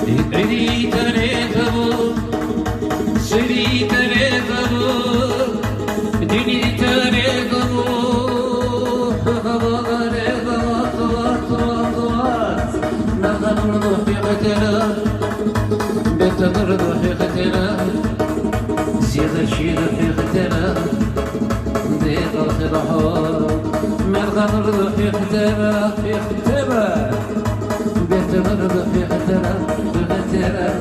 عيدي تريثبو سري تريثبو ديني تريثبو نغمر في قتلا بتغرد في قتلا زيادة شيء في قتلا ضيق الخضحور من غمر في قتلا في قتلا بتغرد في قتلا في قتلا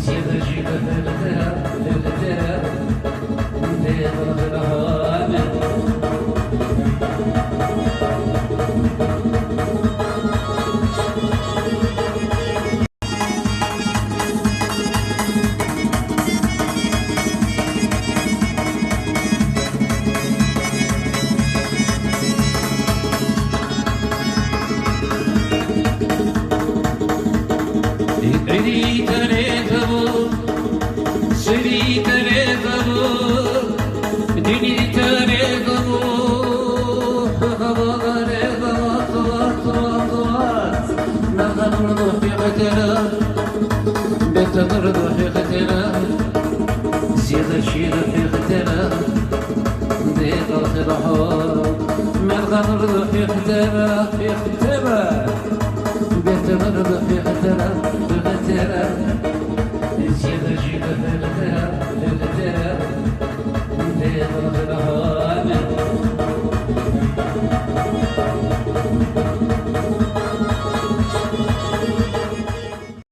زيادة شيء في قتلا في قتلا ضيق الخضحور عيدي تريثبو سري تريثبو ديني تريثبو نغمر في قتلا بتغرد في قتلا زيادة شيء في قتلا ضيق الخضحور من غمر في قتلا في قتلا